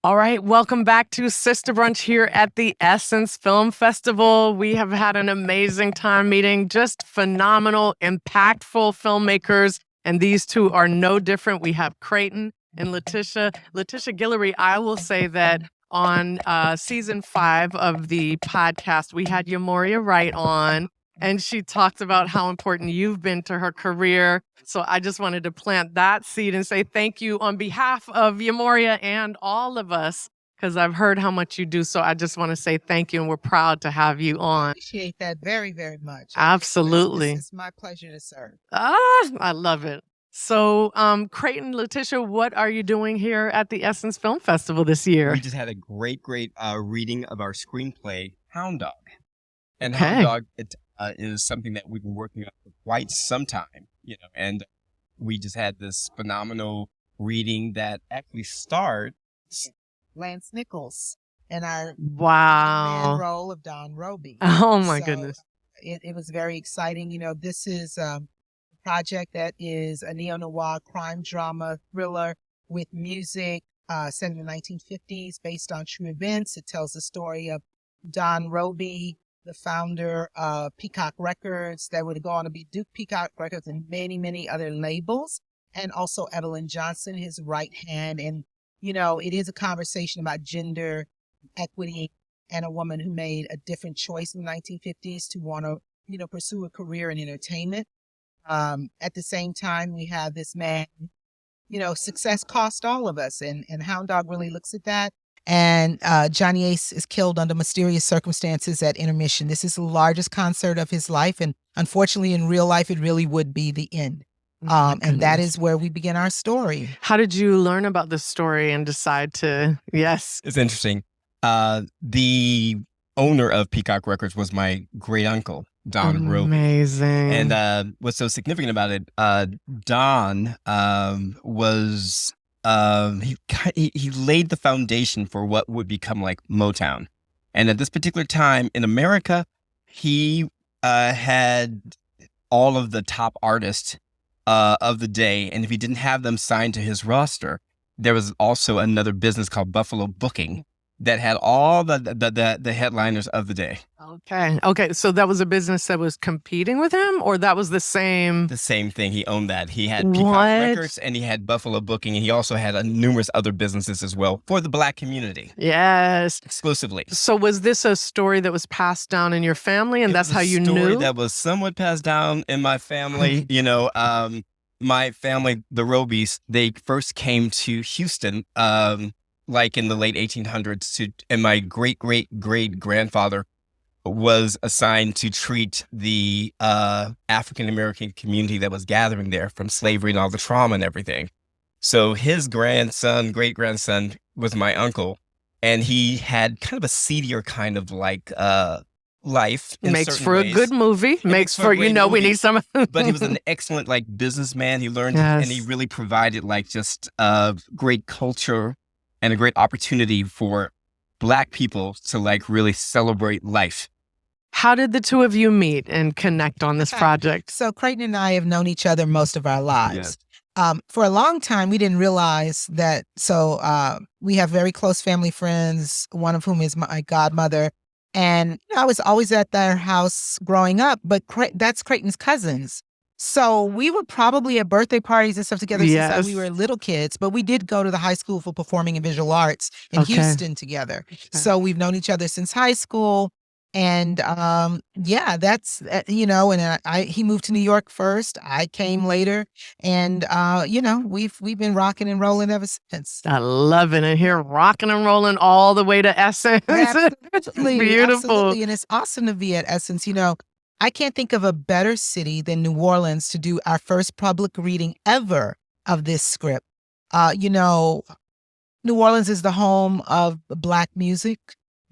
All right, welcome back to Sista Brunch here at the Essence Film Festival. We have had an amazing time meeting just phenomenal, impactful filmmakers, and these two are no different. We have Crayton and Letitia. Letitia Guillory, I will say that on season 5 of the podcast, we had Yamoria Wright on, and she talked about how important you've been to her career. So I just wanted to plant that seed and say thank you on behalf of Yamoria and all of us, because I've heard how much you do. So I just want to say thank you, and we're proud to have you I on. appreciate that very, very much. Absolutely. It's my pleasure to serve. I love it. So, Crayton, Letitia, what are you doing here at the Essence Film Festival this year? We just had a great reading of our screenplay, Hound Dog. And Okay. Hound Dog is something that we've been working on for quite some time, and we just had this phenomenal reading that actually starred Lance Nichols and our Wow. man role of Don Robey. Oh my So, goodness. It was very exciting. This is a project that is a neo-noir crime drama thriller with music set in the 1950s based on true events. It tells the story of Don Robey, the founder of Peacock Records, that would go on to be Duke Peacock Records and many, many other labels, and also Evelyn Johnson, his right hand. And, it is a conversation about gender equity and a woman who made a different choice in the 1950s to want to, pursue a career in entertainment. At the same time, we have this man, success cost all of us, and Hound Dog really looks at that. And Johnny Ace is killed under mysterious circumstances at intermission. This is the largest concert of his life, and unfortunately, in real life, it really would be the end. And that is where we begin our story. How did you learn about this story and decide to? Yes. It's interesting. The owner of Peacock Records was my great uncle, Don Robey. Amazing. And what's so significant about it, Don was he laid the foundation for what would become like Motown. And at this particular time in America, he had all of the top artists of the day. And if he didn't have them signed to his roster, there was also another business called Buffalo Booking that had all the headliners of the day. Okay. So that was a business that was competing with him, or that was the same? The same thing. He owned that. He had Peacock Records and he had Buffalo Booking, and he also had numerous other businesses as well for the Black community. Yes. Exclusively. So was this a story that was passed down in your family, and that's how you knew? A story that was somewhat passed down in my family. My family, the Robeys, they first came to Houston like in the late 1800s, and my great-great-great-grandfather was assigned to treat the African-American community that was gathering there from slavery and all the trauma and everything. So his great-grandson, was my uncle, and he had kind of a seedier kind of like life. Makes for a good movie. Makes for, we need some. But he was an excellent like businessman. He learned and he really provided like just great culture and a great opportunity for Black people to like really celebrate life. How did the two of you meet and connect on this project? So Crayton and I have known each other most of our lives. Yes. For a long time, we didn't realize that. So we have very close family friends, one of whom is my godmother. And I was always at their house growing up, but that's Crayton's cousins. So we were probably at birthday parties and stuff together since we were little kids, but we did go to the High School for Performing and Visual Arts in Houston together. So we've known each other since high school. And that's, and he moved to New York first. I came later, and we've been rocking and rolling ever since. I love it. And here, rocking and rolling all the way to Essence. Absolutely. Beautiful. Absolutely. And it's awesome to be at Essence. I can't think of a better city than New Orleans to do our first public reading ever of this script. New Orleans is the home of Black music.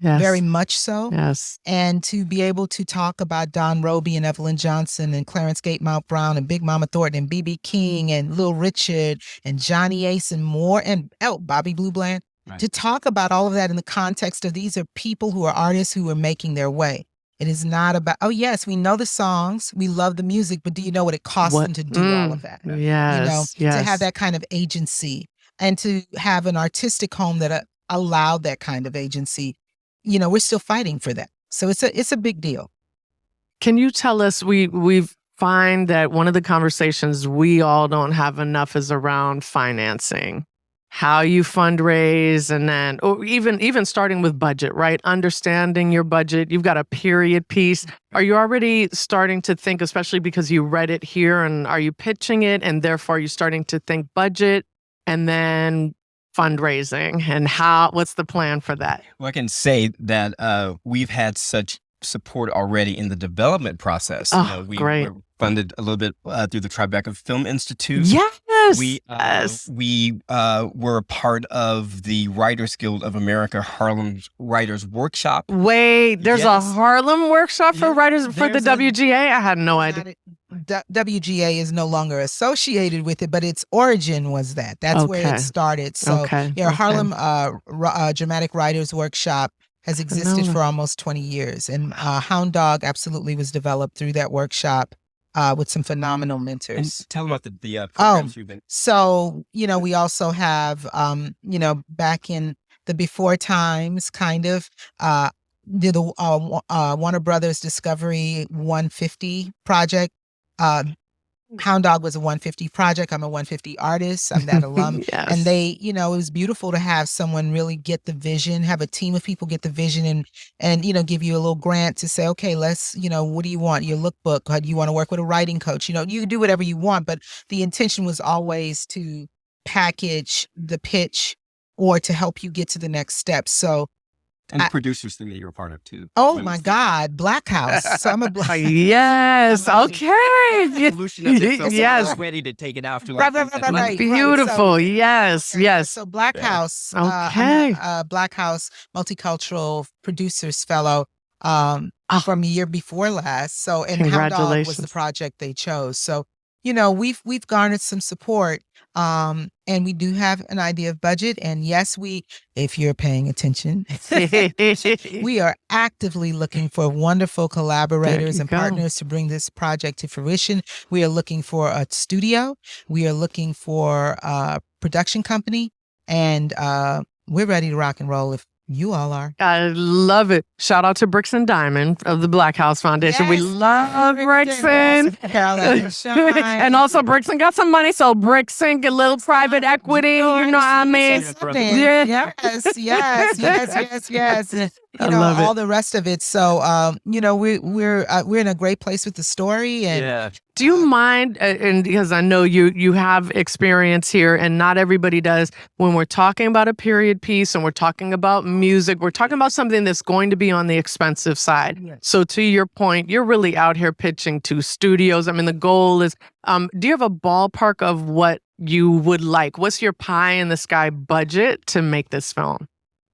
Yes. Very much so. Yes. And to be able to talk about Don Robey and Evelyn Johnson and Clarence Gatemount Brown and Big Mama Thornton and B.B. King and Little Richard and Johnny Ace and more, and Bobby Blue Bland, to talk about all of that in the context of these are people who are artists who are making their way. It is not about, yes, we know the songs, we love the music, but do you know what it costs them to do all of that? Yes. To have that kind of agency and to have an artistic home that allowed that kind of agency, we're still fighting for that. So it's a big deal. Can you tell us, we find that one of the conversations we all don't have enough is around financing, how you fundraise, and then, or even starting with budget, right? Understanding your budget. You've got a period piece. Are you already starting to think, especially because you read it here, and are you pitching it, and therefore are you starting to think budget and then fundraising, and what's the plan for that? Well, I can say that we've had such support already in the development process. Oh, great. We're funded a little bit through the Tribeca Film Institute. Yes. We were a part of the Writers Guild of America Harlem Writers Workshop. Wait, there's a Yes. Harlem workshop for writers for the there's a- WGA? I had no idea. WGA is no longer associated with it, but its origin was that. That's where Okay. it started. So Okay. Harlem Dramatic Writers Workshop has existed know for almost 20 years. And Hound Dog absolutely was developed through that workshop with some phenomenal And mentors. tell them about the programs you've been. So, we also have, back in the before times, kind of, did the Warner Brothers Discovery 150 project. Hound Dog was a 150 project. I'm a 150 artist. I'm that alum. Yes. And they, it was beautiful to have someone really get the vision, have a team of people get the vision and give you a little grant to say, okay, let's, what do you want? Your lookbook? Or do you want to work with a writing coach? You do whatever you want, but the intention was always to package the pitch or to help you get to the next step. So, And the producers thing that you're a part of too. oh my God, Black House. So I'm a Black Yes. Okay. Evolution of the film. Yes. Ready to take it after. Right. Beautiful. So- Yes. Yes. So Black House, Okay. I'm a Black House Multicultural Producers Fellow from a year before last. So, and Hound Dog was Congratulations. the project they chose. So, we've garnered some support, and we do have an idea of budget. And yes, if you're paying attention, we are actively looking for wonderful collaborators you and go. partners to bring this project to fruition. We are looking for a studio. We are looking for a production company, and we're ready to rock and roll if you all are. I love it. Shout out to Bricks and Diamond of the Black House Foundation. We Yes. love Brickson. And also Brickson got some money, so Brickson get a little private equity, you know what I mean? Yeah. Yes. I love it. All the rest of it. So, we're in a great place with the story, and Do you mind, and because I know you have experience here and not everybody does, when we're talking about a period piece and we're talking about music, we're talking about something that's going to be on the expensive side. Yes. So to your point, you're really out here pitching to studios. I mean, the goal is, do you have a ballpark of what you would like? What's your pie in the sky budget to make this film?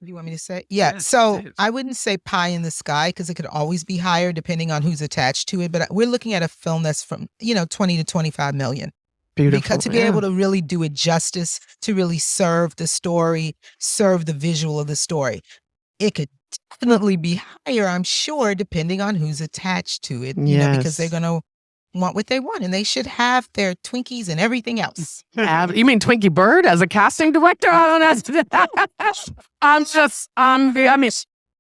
do you want me to say? Yeah. Yes, So say it. I wouldn't say pie in the sky because it could always be higher depending on who's attached to it. But we're looking at a film that's from 20 to 25 million. Beautiful. Because to be able to really do it justice, to really serve the story, serve the visual of the story, it could definitely be higher, I'm sure, depending on who's attached to it. Because they're going to want what they want, and they should have their Twinkies and everything else. You mean Twinkie Bird as a casting director? I don't know. I mean,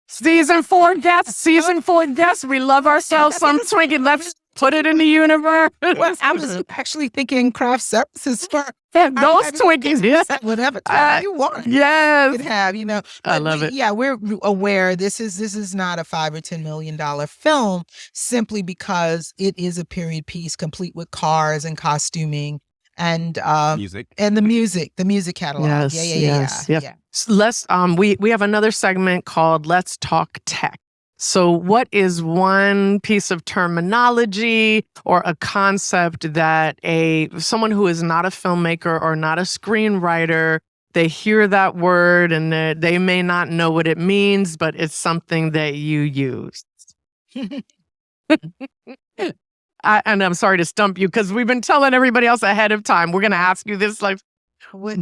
season 4 guests. We love ourselves some Twinkie. Let's put it in the universe. I was actually thinking craft services for Those Twinkies, yes. whatever time you want. Yes. You could have, I But love it. Yeah, we're aware this is not a $5 or $10 million film simply because it is a period piece complete with cars and costuming and Music. and the music catalog. Yes, Yeah. yep. So let's we have another segment called Let's Talk Tech. So what is one piece of terminology or a concept that someone who is not a filmmaker or not a screenwriter, they hear that word and they may not know what it means, but it's something that you use? And I'm sorry to stump you because we've been telling everybody else ahead of time. We're going to ask you this What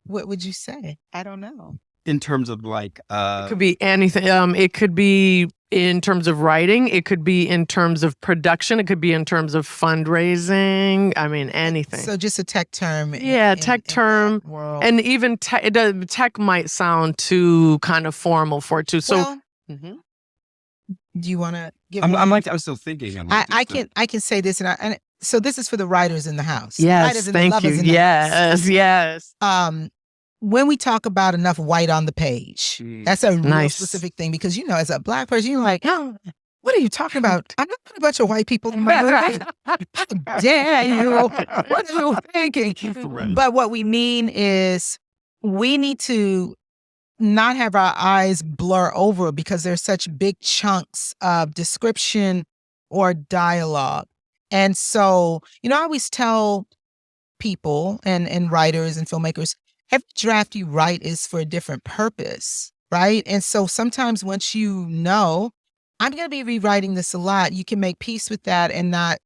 would you say? I don't know. in terms of like It could be anything. It could be in terms of writing. It could be in terms of production. It could be in terms of fundraising. I mean, anything. So just a tech term. Yeah, tech term. In world. And even tech might sound too kind of formal for it too. So Well, do you want to give? I'm still thinking. I can say this, and so this is for the writers in the house. yes, Writers and the thank you. lovers in the house. Yes. When we talk about enough white on the page, that's a real Nice. specific thing because, you know, as a Black person, you're like, oh, what are you talking about? I'm not a bunch of white people in my life. Damn, you. What are you thinking? But what we mean is we need to not have our eyes blur over because there's such big chunks of description or dialogue. And so, you know, I always tell people and writers and filmmakers, every draft you write is for a different purpose, right? And so sometimes once you know, I'm going to be rewriting this a lot, you can make peace with that and not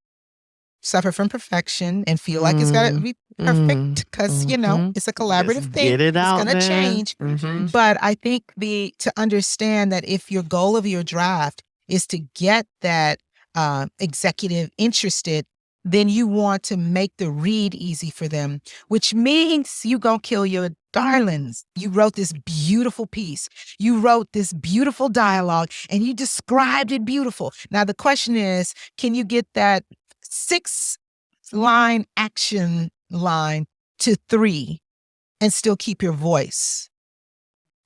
suffer from perfection and feel like it's got to be perfect because, you know, it's a collaborative thing. Get it out It's going to there. change. But I think to understand that if your goal of your draft is to get that executive interested, then you want to make the read easy for them, which means you gonna kill your darlings. You wrote this beautiful piece. You wrote this beautiful dialogue and you described it beautiful. Now the question is, can you get that 6-line action line to 3 and still keep your voice?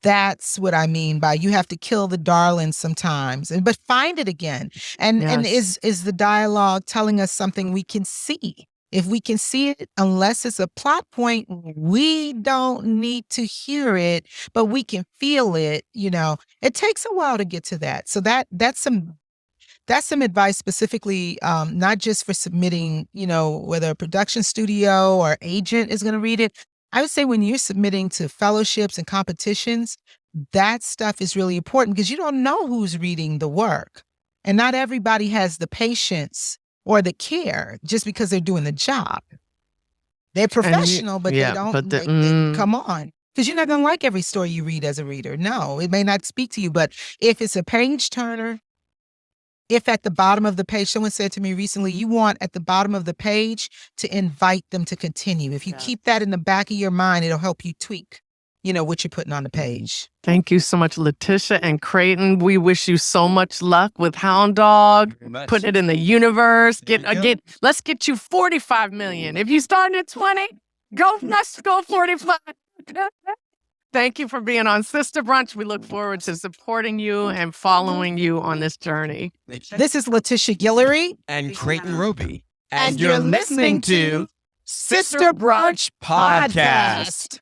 That's what I mean by you have to kill the darlings sometimes, but find it again. And is the dialogue telling us something we can see? If we can see it, unless it's a plot point, we don't need to hear it, but we can feel it. You know, it takes a while to get to that. So that's some advice specifically, not just for submitting, you know, whether a production studio or agent is going to read it. I would say when you're submitting to fellowships and competitions, that stuff is really important because you don't know who's reading the work. And not everybody has the patience or the care just because they're doing the job. They're professional, but they don't, come on. Because you're not going to like every story you read as a reader. No, it may not speak to you, but if it's a page turner, if at the bottom of the page, someone said to me recently, you want at the bottom of the page to invite them to continue. If you keep that in the back of your mind, it'll help you tweak, you know, what you're putting on the page. Thank you so much, Letitia and Crayton. We wish you so much luck with Hound Dog. Put it in the universe. Let's get you 45 million. If you start at 20, let's go 45. Thank you for being on Sista Brunch. We look forward to supporting you and following you on this journey. This is Letitia Guillory and Crayton Robey. And you're listening to Sista Brunch Podcast.